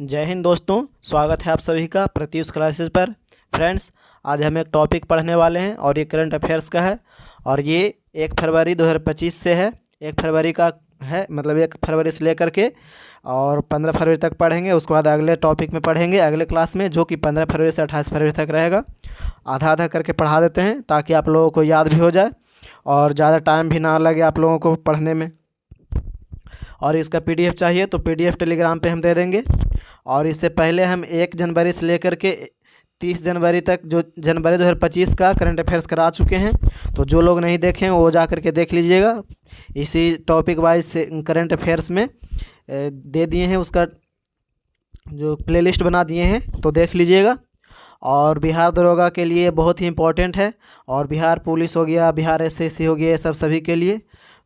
जय हिंद दोस्तों, स्वागत है आप सभी का प्रत्युष क्लासेस पर। फ्रेंड्स, आज हम एक टॉपिक पढ़ने वाले हैं और ये करंट अफेयर्स का है और ये 1 फरवरी 2025 से है। 1 फरवरी का है, मतलब 1 फरवरी से लेकर के और 15 फरवरी तक पढ़ेंगे। उसके बाद अगले टॉपिक में पढ़ेंगे अगले क्लास में, जो कि 15 फरवरी से 28 फरवरी तक रहेगा। आधा आधा करके पढ़ा देते हैं ताकि आप लोगों को याद भी हो जाए और ज़्यादा टाइम भी ना लगे आप लोगों को पढ़ने में। और इसका PDF चाहिए तो PDF टेलीग्राम पे हम दे देंगे। और इससे पहले हम 1 जनवरी से लेकर के 30 जनवरी तक जो जनवरी 2025 का करंट अफेयर्स करा चुके हैं, तो जो लोग नहीं देखें वो जा कर के देख लीजिएगा। इसी टॉपिक वाइज से करंट अफेयर्स में दे दिए हैं, उसका जो प्लेलिस्ट बना दिए हैं, तो देख लीजिएगा। और बिहार दरोगा के लिए बहुत ही इम्पोर्टेंट है, और बिहार पुलिस हो गया, बिहार SSC हो गया, ये सब सभी के लिए।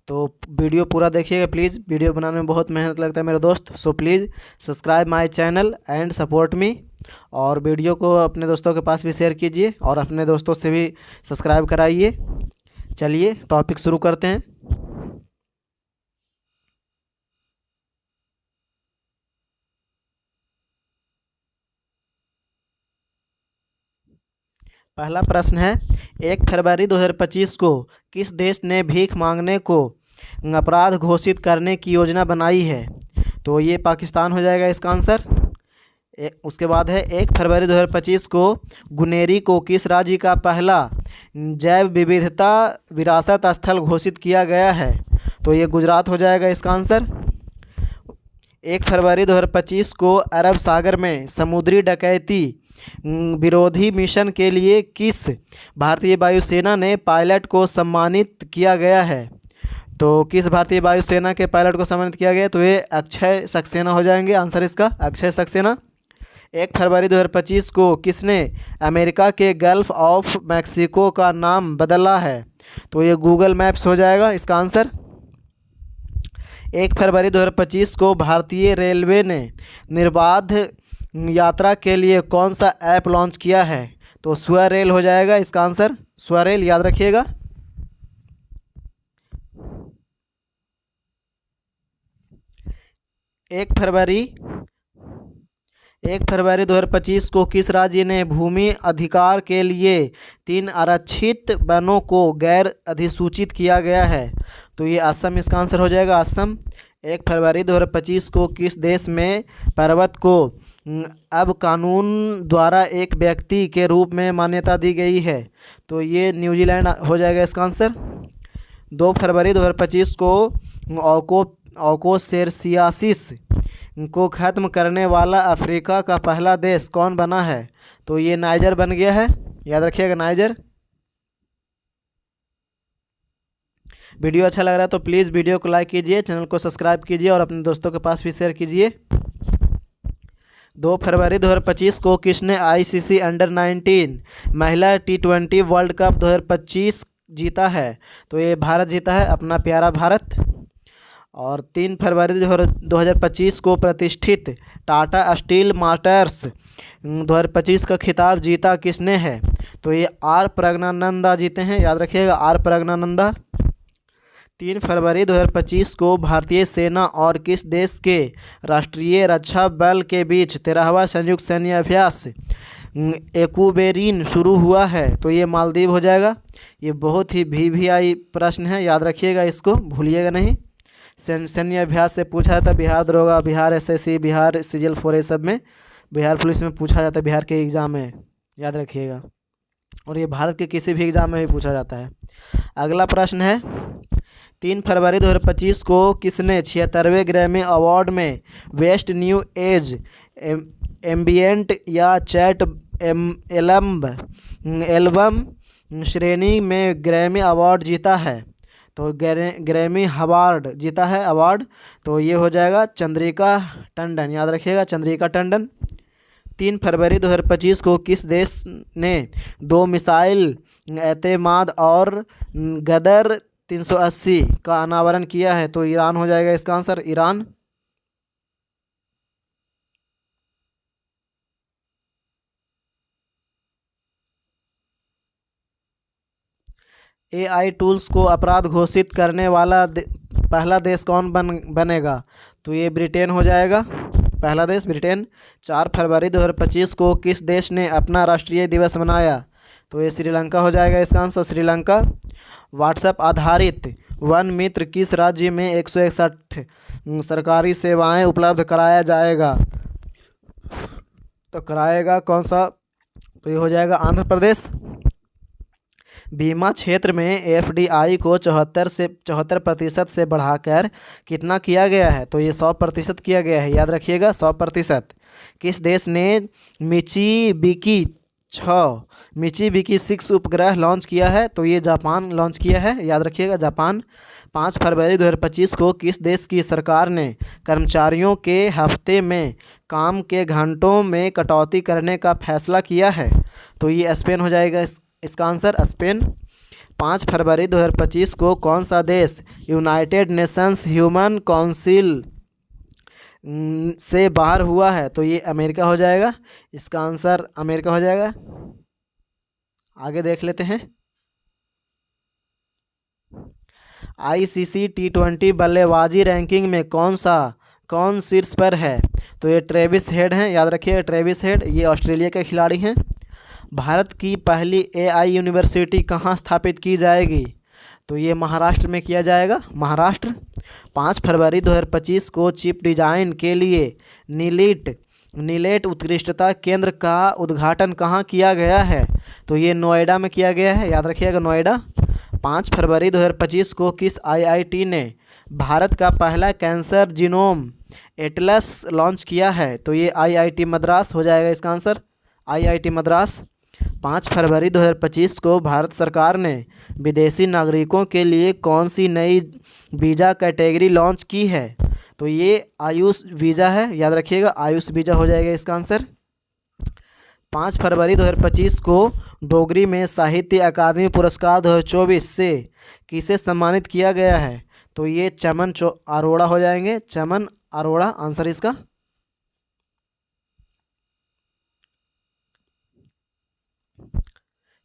तो वीडियो पूरा देखिएगा प्लीज़। वीडियो बनाने में बहुत मेहनत लगता है मेरे दोस्त। So please subscribe my channel and support me. और वीडियो को अपने दोस्तों के पास भी शेयर कीजिए और अपने दोस्तों से भी सब्सक्राइब कराइए। चलिए टॉपिक शुरू करते हैं। पहला प्रश्न है, 1 फरवरी 2025 को किस देश ने भीख मांगने को अपराध घोषित करने की योजना बनाई है? तो ये पाकिस्तान हो जाएगा इसका आंसर। उसके बाद है, 1 फरवरी 2025 को गुनेरी को किस राज्य का पहला जैव विविधता विरासत स्थल घोषित किया गया है? तो ये गुजरात हो जाएगा इसका आंसर। 1 फरवरी 2025 को अरब सागर में समुद्री डकैती विरोधी मिशन के लिए किस भारतीय वायुसेना ने पायलट को सम्मानित किया गया है? तो किस भारतीय वायुसेना के पायलट को सम्मानित किया गया? तो ये अक्षय सक्सेना हो जाएंगे आंसर इसका, अक्षय सक्सेना। 1 फरवरी 2025 को किसने अमेरिका के गल्फ ऑफ मैक्सिको का नाम बदला है? तो ये गूगल मैप्स हो जाएगा इसका आंसर। 1 फरवरी 2025 को भारतीय रेलवे ने निर्बाध यात्रा के लिए कौन सा ऐप लॉन्च किया है? तो स्वरेल हो जाएगा इसका आंसर, स्वरेल याद रखिएगा। 1 फरवरी 2025 को किस राज्य ने भूमि अधिकार के लिए 3 आरक्षित वनों को गैर अधिसूचित किया गया है? तो ये असम इसका आंसर हो जाएगा, असम। 1 फरवरी 2025 को किस देश में पर्वत को अब कानून द्वारा एक व्यक्ति के रूप में मान्यता दी गई है? तो ये न्यूजीलैंड हो जाएगा इसका आंसर। 2 फरवरी 2025 को ऑकोसेरसियासिस को ख़त्म करने वाला अफ्रीका का पहला देश कौन बना है? तो ये नाइजर बन गया है, याद रखिएगा नाइजर। वीडियो अच्छा लग रहा है तो प्लीज़ वीडियो को लाइक कीजिए, चैनल को सब्सक्राइब कीजिए और अपने दोस्तों के पास भी शेयर कीजिए। 2 फरवरी 2025 को किसने ICC अंडर-19 महिला T20 वर्ल्ड कप 2025 जीता है? तो ये भारत जीता है, अपना प्यारा भारत। और 3 फरवरी 2025 को प्रतिष्ठित टाटा स्टील मास्टर्स 2025 का खिताब जीता किसने है? तो ये R प्रज्ञानंदा जीते हैं, याद रखिएगा R प्रज्ञानंदा। 3 फरवरी 2025 को भारतीय सेना और किस देश के राष्ट्रीय रक्षा बल के बीच 13वां संयुक्त सैन्य अभ्यास एक्वेरिन शुरू हुआ है? तो ये मालदीव हो जाएगा। ये बहुत ही VVI प्रश्न है, याद रखिएगा, इसको भूलिएगा नहीं। सैन्य अभ्यास से पूछा जाता है, बिहार दरोगा, बिहार SSC, बिहार CGL 4 सब में, बिहार पुलिस में पूछा जाता है, बिहार के एग्ज़ाम में, याद रखिएगा। और ये भारत के किसी भी एग्ज़ाम में भी पूछा जाता है। अगला प्रश्न है, 3 फरवरी 2025 को किसने 76वें ग्रैमी अवार्ड में बेस्ट न्यू एज एम्बिएंट या चैट एल्बम श्रेणी में ग्रैमी अवार्ड जीता है? तो ग्रैमी अवार्ड जीता है अवार्ड, तो ये हो जाएगा चंद्रिका टंडन, याद रखिएगा चंद्रिका टंडन। 3 फरवरी 2025 को किस देश ने 2 मिसाइल एतेमाद और गदर 380 का अनावरण किया है? तो ईरान हो जाएगा इसका आंसर, ईरान। AI टूल्स को अपराध घोषित करने वाला पहला देश कौन बनेगा? तो ये ब्रिटेन हो जाएगा। पहला देश ब्रिटेन। 4 फरवरी 2025 को किस देश ने अपना राष्ट्रीय दिवस मनाया? तो ये श्रीलंका हो जाएगा इसका आंसर, श्रीलंका। व्हाट्सएप आधारित वन मित्र किस राज्य में 161 सरकारी सेवाएं उपलब्ध कराया जाएगा? तो कराएगा कौन सा? तो ये हो जाएगा आंध्र प्रदेश। बीमा क्षेत्र में एफडीआई को 74% से बढ़ाकर कितना किया गया है? तो ये 100% किया गया है, याद रखिएगा 100%। किस देश ने मिचीबिकी 6 उपग्रह लॉन्च किया है? तो ये जापान लॉन्च किया है, याद रखिएगा जापान। 5 फरवरी 2025 को किस देश की सरकार ने कर्मचारियों के हफ्ते में काम के घंटों में कटौती करने का फैसला किया है? तो ये स्पेन हो जाएगा इसका आंसर, स्पेन। 5 फरवरी 2025 को कौन सा देश यूनाइटेड नेशंस ह्यूमन काउंसिल से बाहर हुआ है? तो ये अमेरिका हो जाएगा, इसका आंसर अमेरिका हो जाएगा। आगे देख लेते हैं। आईसीसी T20 बल्लेबाजी रैंकिंग में कौन शीर्ष पर है? तो ये ट्रेविस हेड हैं, याद रखिएगा ट्रेविस हेड, ये ऑस्ट्रेलिया के खिलाड़ी हैं। भारत की पहली एआई यूनिवर्सिटी कहाँ स्थापित की जाएगी? तो ये महाराष्ट्र में किया जाएगा, महाराष्ट्र। 5 फरवरी 2025 को चिप डिजाइन के लिए नीलेट उत्कृष्टता केंद्र का उद्घाटन कहाँ किया गया है? तो ये नोएडा में किया गया है, याद रखिएगा नोएडा। 5 फरवरी 2025 को किस आईआईटी ने भारत का पहला कैंसर जीनोम एटलस लॉन्च किया है? तो ये आईआईटी मद्रास हो जाएगा इसका आंसर, आईआईटी मद्रास। 5 फरवरी 2025 को भारत सरकार ने विदेशी नागरिकों के लिए कौन सी नई वीज़ा कैटेगरी लॉन्च की है? तो ये आयुष वीज़ा है, याद रखिएगा आयुष वीज़ा हो जाएगा इसका आंसर। 5 फरवरी 2025 को डोगरी में साहित्य अकादमी पुरस्कार 2024 से किसे सम्मानित किया गया है? तो ये चमन अरोड़ा हो जाएंगे, चमन अरोड़ा आंसर इसका।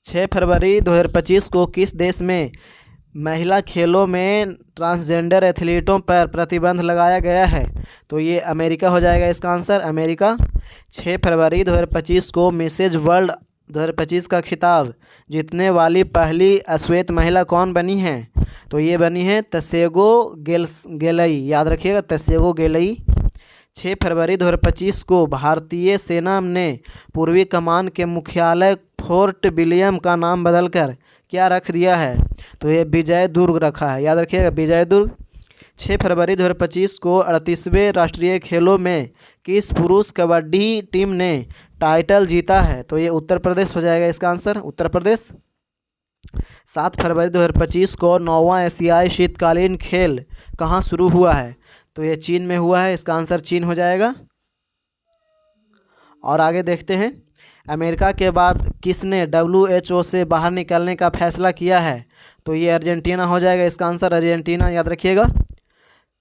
6 फरवरी 2025 को किस देश में महिला खेलों में ट्रांसजेंडर एथलीटों पर प्रतिबंध लगाया गया है? तो ये अमेरिका हो जाएगा इसका आंसर, अमेरिका। 6 फरवरी 2025 को मिसेज वर्ल्ड 2025 का खिताब जीतने वाली पहली अश्वेत महिला कौन बनी है? तो ये बनी है तसेगो गेलई, याद रखिएगा तसेगो गेलई। 6 फरवरी 2025 को भारतीय सेना ने पूर्वी कमान के मुख्यालय फोर्ट विलियम का नाम बदलकर क्या रख दिया है? तो ये विजय दुर्ग रखा है, याद रखिएगा विजय दुर्ग। 6 फरवरी 2025 को 38वें राष्ट्रीय खेलों में किस पुरुष कबड्डी टीम ने टाइटल जीता है? तो ये उत्तर प्रदेश हो जाएगा इसका आंसर, उत्तर प्रदेश। 7 फरवरी 2025 को 9वां एशियाई शीतकालीन खेल कहाँ शुरू हुआ है? तो ये चीन में हुआ है, इसका आंसर चीन हो जाएगा। और आगे देखते हैं, अमेरिका के बाद किसने WHO से बाहर निकलने का फैसला किया है? तो ये अर्जेंटीना हो जाएगा इसका आंसर, अर्जेंटीना, याद रखिएगा।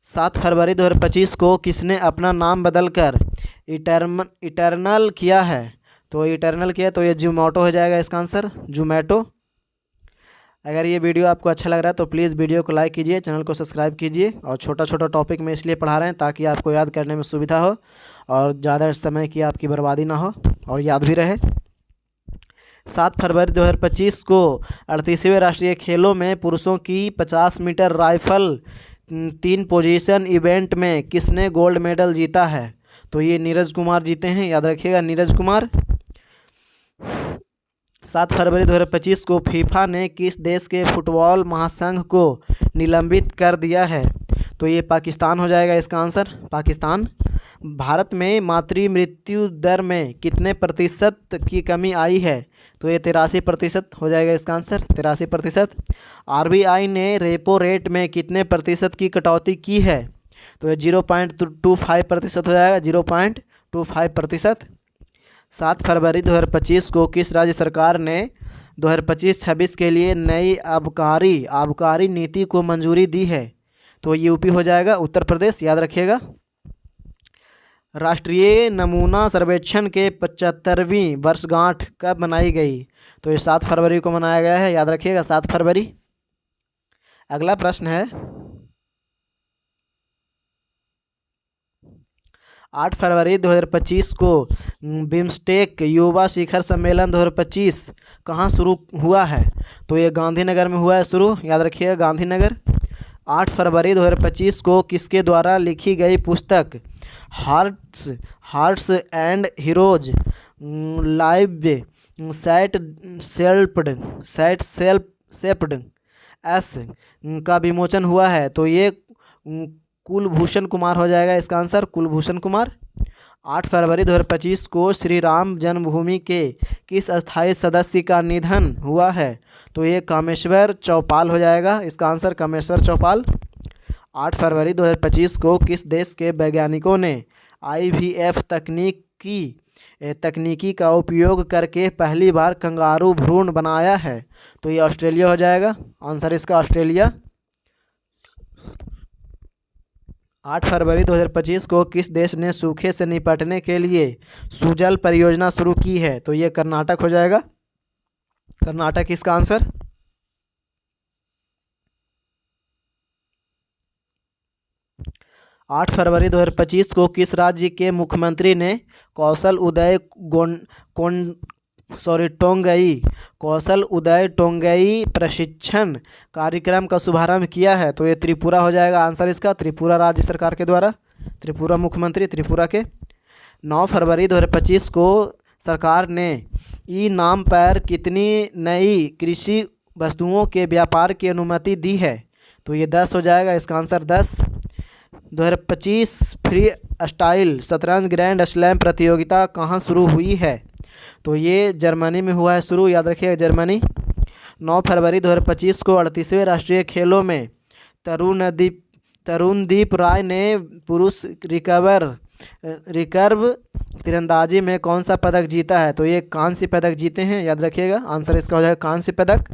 7 फरवरी 2025 को किसने अपना नाम बदलकर इटर्नल किया है? तो इटर्नल किया, तो ये जोमैटो हो जाएगा इसका आंसर, जोमैटो। अगर ये वीडियो आपको अच्छा लग रहा है तो प्लीज़ वीडियो को लाइक कीजिए, चैनल को सब्सक्राइब कीजिए। और छोटा छोटा टॉपिक में इसलिए पढ़ा रहे हैं ताकि आपको याद करने में सुविधा हो और ज़्यादा समय की आपकी बर्बादी ना हो और याद भी रहे। 7 फरवरी 2025 को 38वें राष्ट्रीय खेलों में पुरुषों की 50 मीटर राइफल 3 पोजीशन इवेंट में किसने गोल्ड मेडल जीता है? तो ये नीरज कुमार जीते हैं, याद रखिएगा नीरज कुमार। 7 फरवरी 2025 को फीफा ने किस देश के फुटबॉल महासंघ को निलंबित कर दिया है? तो ये पाकिस्तान हो जाएगा इसका आंसर, पाकिस्तान। भारत में मातृ मृत्यु दर में कितने प्रतिशत की कमी आई है? तो ये 83% हो जाएगा इसका आंसर, 83%। RBI ने रेपो रेट में कितने प्रतिशत की कटौती की है? तो ये 0.25% हो जाएगा, 0.25%। 7 फरवरी 2025 को किस राज्य सरकार ने 2025-26 के लिए नई आबकारी नीति को मंजूरी दी है? तो यूपी हो जाएगा, उत्तर प्रदेश, याद रखिएगा। राष्ट्रीय नमूना सर्वेक्षण के 75वीं वर्षगांठ कब मनाई गई? तो ये 7 फरवरी को मनाया गया है, याद रखिएगा 7 फरवरी। अगला प्रश्न है, 8 फरवरी 2025 को बिम्स्टेक युवा शिखर सम्मेलन 2025 कहाँ शुरू हुआ है? तो ये गांधीनगर में हुआ है शुरू, याद रखिएगा गांधीनगर। 8 फरवरी 2025 को किसके द्वारा लिखी गई पुस्तक hearts and heroes live set shaped S का विमोचन हुआ है? तो ये कुलभूषण कुमार हो जाएगा इसका आंसर, कुलभूषण कुमार। 8 फरवरी 2025 को श्री राम जन्मभूमि के किस अस्थायी सदस्य का निधन हुआ है? तो ये कामेश्वर चौपाल हो जाएगा इसका आंसर, कामेश्वर चौपाल। 8 फरवरी 2025 को किस देश के वैज्ञानिकों ने IVF तकनीकी का उपयोग करके पहली बार कंगारू भ्रूण बनाया है? तो ये ऑस्ट्रेलिया हो जाएगा, आंसर इसका ऑस्ट्रेलिया। 8 फरवरी 2025 को किस देश ने सूखे से निपटने के लिए सुजल परियोजना शुरू की है? तो ये कर्नाटक हो जाएगा, कर्नाटक इसका आंसर। 8 फरवरी 2025 को किस राज्य के मुख्यमंत्री ने कौशल उदय टोंगई प्रशिक्षण कार्यक्रम का शुभारंभ किया है? तो ये त्रिपुरा हो जाएगा आंसर इसका, त्रिपुरा राज्य सरकार के द्वारा, त्रिपुरा मुख्यमंत्री त्रिपुरा के। 9 फरवरी 2025 को सरकार ने ई नाम पर कितनी नई कृषि वस्तुओं के व्यापार की अनुमति दी है? तो ये 10 हो जाएगा इसका आंसर, 10। 2025 फ्री स्टाइल शतरंज ग्रैंड स्लैम प्रतियोगिता कहाँ शुरू हुई है? तो ये जर्मनी में हुआ है शुरू, याद रखिएगा जर्मनी। 9 फरवरी 2025 को 38वें राष्ट्रीय खेलों में तरुणदीप राय ने पुरुष रिकर्व तीरंदाजी में कौन सा पदक जीता है? तो ये कांस्य पदक जीते हैं, याद रखिएगा आंसर इसका हो जाएगा कांस्य पदक।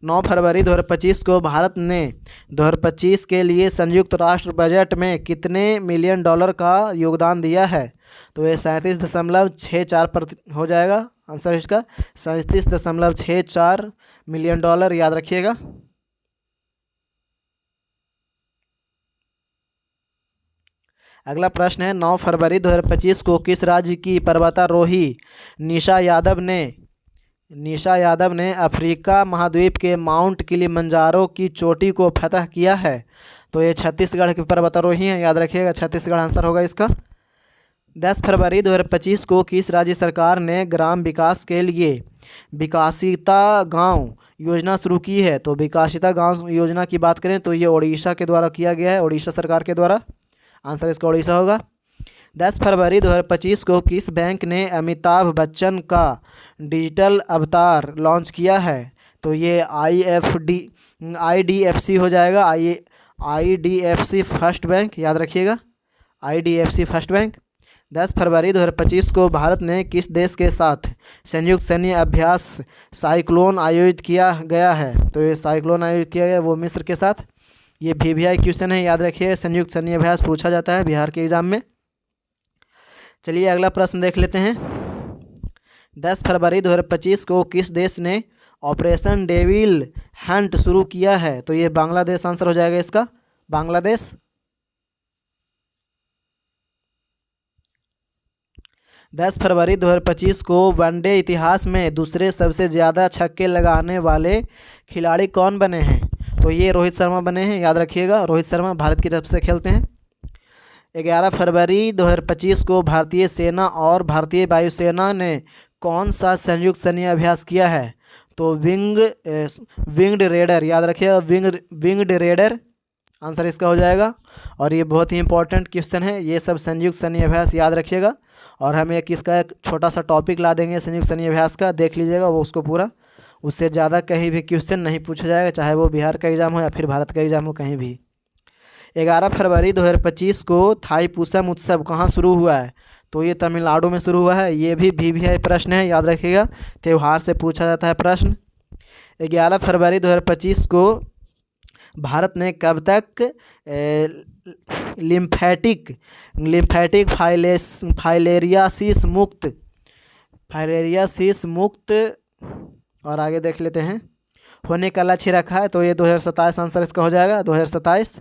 9 फरवरी 2025 को भारत ने 2025 के लिए संयुक्त राष्ट्र बजट में कितने मिलियन डॉलर का योगदान दिया है? तो ये 37.64 हो जाएगा आंसर इसका, 37.64 मिलियन डॉलर, याद रखिएगा। अगला प्रश्न है 9 फरवरी 2025 को किस राज्य की पर्वतारोही निशा यादव ने अफ्रीका महाद्वीप के माउंट किलिमंजारो की चोटी को फतह किया है? तो ये छत्तीसगढ़ के पर्वतारोही हैं, याद रखिएगा छत्तीसगढ़ आंसर होगा इसका। 10 फरवरी 2025 को किस राज्य सरकार ने ग्राम विकास के लिए विकासिता गांव योजना शुरू की है? तो विकासिता गांव योजना की बात करें तो ये ओडिशा के द्वारा किया गया है, ओडिशा सरकार के द्वारा, आंसर इसका ओडिशा होगा। 10 फरवरी 2025 को किस बैंक ने अमिताभ बच्चन का डिजिटल अवतार लॉन्च किया है? तो ये IDFC हो जाएगा, IDFC फर्स्ट बैंक, याद रखिएगा IDFC फर्स्ट बैंक। 10 फरवरी 2025 को भारत ने किस देश के साथ संयुक्त सैन्य अभ्यास साइक्लोन आयोजित किया गया है? तो ये साइक्लोन आयोजित किया गया वो मिस्र के साथ। ये VVI क्वेश्चन है, याद रखिए संयुक्त सैन्य अभ्यास पूछा जाता है बिहार के एग्जाम में। चलिए अगला प्रश्न देख लेते हैं। 10 फरवरी 2025 को किस देश ने ऑपरेशन डेविल हंट शुरू किया है? तो ये बांग्लादेश आंसर हो जाएगा इसका, बांग्लादेश। 10 फरवरी 2025 को वनडे इतिहास में दूसरे सबसे ज़्यादा छक्के लगाने वाले खिलाड़ी कौन बने हैं? तो ये रोहित शर्मा बने हैं, याद रखिएगा रोहित शर्मा भारत की तरफ से खेलते हैं। 11 फरवरी 2025 को भारतीय सेना और भारतीय वायुसेना ने कौन सा संयुक्त सैन्य अभ्यास किया है? तो विंग्ड रेडर, याद रखिएगा विंग्ड रेडर आंसर इसका हो जाएगा। और ये बहुत ही इंपॉर्टेंट क्वेश्चन है, ये सब संयुक्त सैन्य अभ्यास याद रखिएगा। और हम एक छोटा सा टॉपिक ला देंगे संयुक्त सैन्य अभ्यास का, देख लीजिएगा वो उसको पूरा, उससे ज़्यादा कहीं भी क्वेश्चन नहीं पूछा जाएगा, चाहे वो बिहार का एग्ज़ाम हो या फिर भारत का एग्ज़ाम हो, कहीं भी। 11 फरवरी 2025 को थाईपुसम उत्सव कहाँ शुरू हुआ है? तो ये तमिलनाडु में शुरू हुआ है। ये भी VVI प्रश्न है, याद रखिएगा त्यौहार से पूछा जाता है प्रश्न। 11 फरवरी 2025 को भारत ने कब तक लिम्फेटिक फाइलेरियासिस मुक्त और आगे देख लेते हैं होने का लक्ष्य रखा है? तो ये 2027 आंसर इसका हो जाएगा, 2027।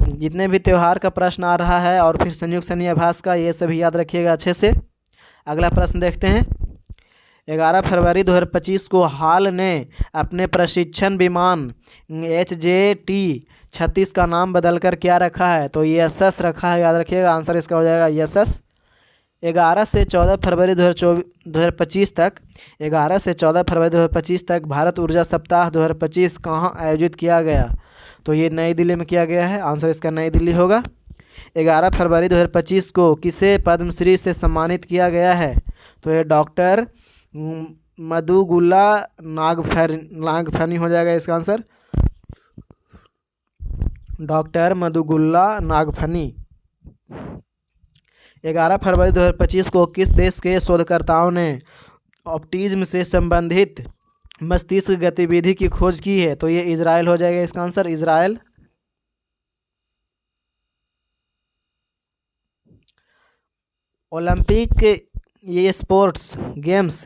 जितने भी त्यौहार का प्रश्न आ रहा है और फिर संयुक्त सैन्य अभ्यास का, ये सभी याद रखिएगा अच्छे से। अगला प्रश्न देखते हैं। 11 फरवरी 2025 को हाल ने अपने प्रशिक्षण विमान HJT-36 का नाम बदलकर क्या रखा है? तो यशस रखा है, याद रखिएगा। आंसर इसका हो जाएगा यशस। 11 से 14 फरवरी 2025 तक 11 से 14 फरवरी 2025 तक भारत ऊर्जा सप्ताह 2025 कहाँ आयोजित किया गया? तो ये नई दिल्ली में किया गया है। आंसर इसका नई दिल्ली होगा। 11 फरवरी 2025 को किसे पद्मश्री से सम्मानित किया गया है? तो ये डॉक्टर मधुगुला नागफनी हो जाएगा इसका आंसर, डॉक्टर मधुगुला नागफनी। 11 फरवरी 2025 को किस देश के शोधकर्ताओं ने ऑटिज्म से संबंधित मस्तिष्क गतिविधि की खोज की है? तो ये इजराइल हो जाएगा इसका answer, Israel. Olympic sports games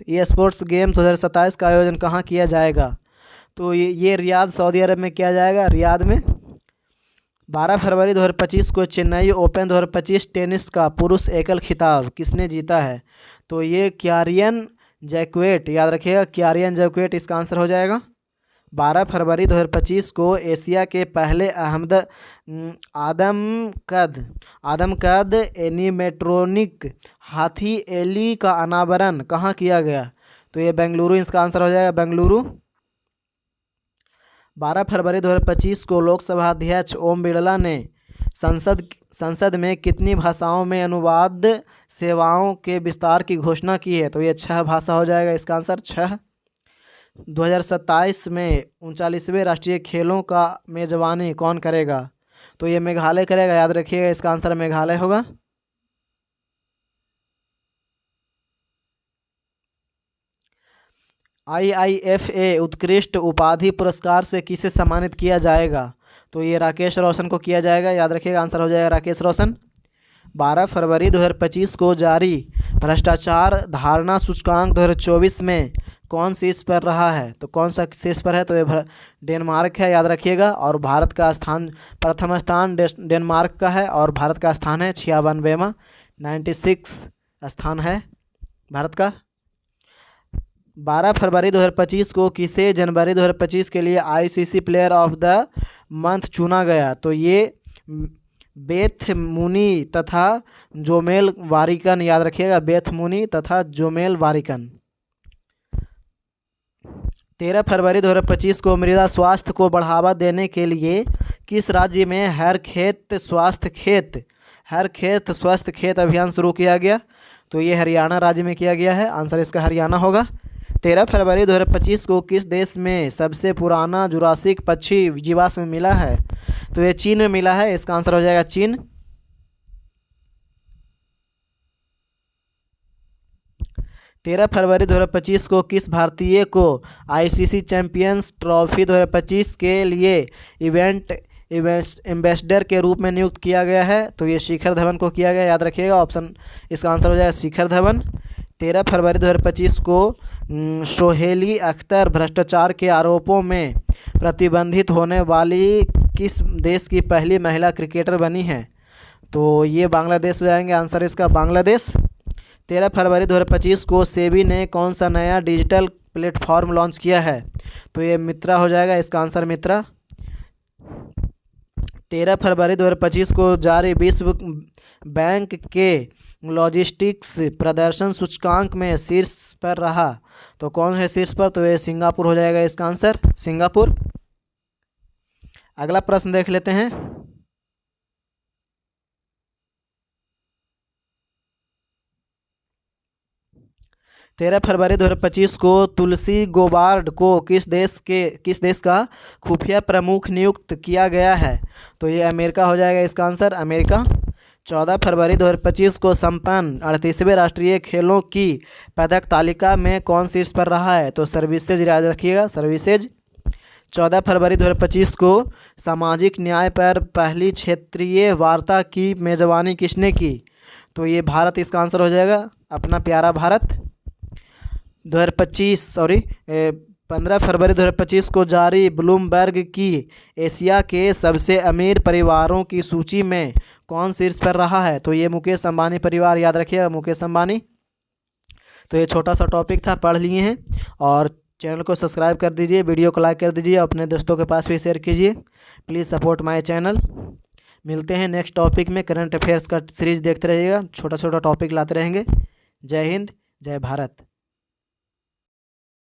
2027 का आयोजन कहाँ किया जाएगा? तो ये रियाद, सऊदी अरब में किया जाएगा, रियाद में। 12 फरवरी 2025 को चेन्नई ओपन 2025 टेनिस का पुरुष एकल खिताब किसने जीता है? तो ये क्यारियन जैक्वेट, याद रखिएगा, क्यारियन जैक्वेट इसका आंसर हो जाएगा। 12 फरवरी 2025 को एशिया के पहले आदमकद एनिमेट्रोनिक हाथी एली का अनावरण कहाँ किया गया? तो ये बेंगलुरु इसका आंसर हो जाएगा, बेंगलुरु। 12 फरवरी 2025 को लोकसभा अध्यक्ष ओम बिरला ने संसद में कितनी भाषाओं में अनुवाद सेवाओं के विस्तार की घोषणा की है? तो ये 6 भाषा हो जाएगा इसका आंसर, 6। 2027 में 39वें राष्ट्रीय खेलों का मेजबानी कौन करेगा? तो ये मेघालय करेगा, याद रखिएगा, इसका आंसर मेघालय होगा। IIFA उत्कृष्ट उपाधि पुरस्कार से किसे सम्मानित किया जाएगा? तो ये राकेश रोशन को किया जाएगा, याद रखिएगा, आंसर हो जाएगा राकेश रोशन। 12 फरवरी 2025 को जारी भ्रष्टाचार धारणा सूचकांक 2024 में कौन शीर्ष पर रहा है? तो कौन सा शीर्ष पर है? तो ये डेनमार्क है, याद रखिएगा। और भारत का स्थान, प्रथम स्थान डेनमार्क का है और भारत का स्थान है 96वां, 96 स्थान है भारत का। 12 फरवरी 2025 को किसे जनवरी 2025 के लिए ICC player of the month चुना गया? तो ये बेथ मुनी तथा जोमेल वारिकन, याद रखिएगा, बेथ मुनी तथा जोमेल वारिकन। 13 फरवरी 2025 को मृदा स्वास्थ्य को बढ़ावा देने के लिए किस राज्य में हर खेत स्वस्थ खेत अभियान शुरू किया गया? तो ये हरियाणा राज्य में किया गया है, आंसर इसका हरियाणा होगा। 13 फरवरी 2025 को किस देश में सबसे पुराना जुरासिक पक्षी जीवाश्म मिला है? तो ये चीन में मिला है, इसका आंसर हो जाएगा चीन। 13 फरवरी 2025 को किस भारतीय को ICC चैंपियंस ट्रॉफी 2025 के लिए इवेंट एम्बेसडर के रूप में नियुक्त किया गया है? तो ये शिखर धवन को किया गया, याद रखिएगा, ऑप्शन इसका आंसर हो जाएगा शिखर धवन। 13 फरवरी 2025 को सोहेली अख्तर भ्रष्टाचार के आरोपों में प्रतिबंधित होने वाली किस देश की पहली महिला क्रिकेटर बनी है? तो ये बांग्लादेश हो जाएंगे, आंसर इसका बांग्लादेश। 13 फरवरी 2025 को सेबी ने कौन सा नया डिजिटल प्लेटफॉर्म लॉन्च किया है? तो ये मित्रा हो जाएगा, इसका आंसर मित्रा। 13 फरवरी 2025 को जारी विश्व बैंक के लॉजिस्टिक्स प्रदर्शन सूचकांक में शीर्ष पर रहा, तो कौन है शीर्ष पर? तो ये सिंगापुर हो जाएगा इसका आंसर, सिंगापुर। अगला प्रश्न देख लेते हैं। तेरह फरवरी 2025 को तुलसी गोबार्ड को किस देश का खुफिया प्रमुख नियुक्त किया गया है? तो ये अमेरिका हो जाएगा इसका आंसर, अमेरिका। 14 फरवरी 2025 को संपन्न 38वें राष्ट्रीय खेलों की पदक तालिका में कौन शीर्ष पर रहा है? तो सर्विसेज, याद रखिएगा, सर्विसेज। 14 फरवरी 2025 को सामाजिक न्याय पर पहली क्षेत्रीय वार्ता की मेज़बानी किसने की? तो ये भारत इसका आंसर हो जाएगा, अपना प्यारा भारत। 15 फरवरी 2025 को जारी ब्लूमबर्ग की एशिया के सबसे अमीर परिवारों की सूची में कौन शीर्ष पर रहा है? तो ये मुकेश अंबानी परिवार, याद रखिएगा, मुकेश अंबानी। तो ये छोटा सा टॉपिक था, पढ़ लिए हैं। और चैनल को सब्सक्राइब कर दीजिए, वीडियो को लाइक कर दीजिए, अपने दोस्तों के पास भी शेयर कीजिए। Please support my channel. मिलते हैं नेक्स्ट टॉपिक में। करंट अफेयर्स का सीरीज देखते रहिएगा, छोटा छोटा टॉपिक लाते रहेंगे। जय हिंद, जय भारत।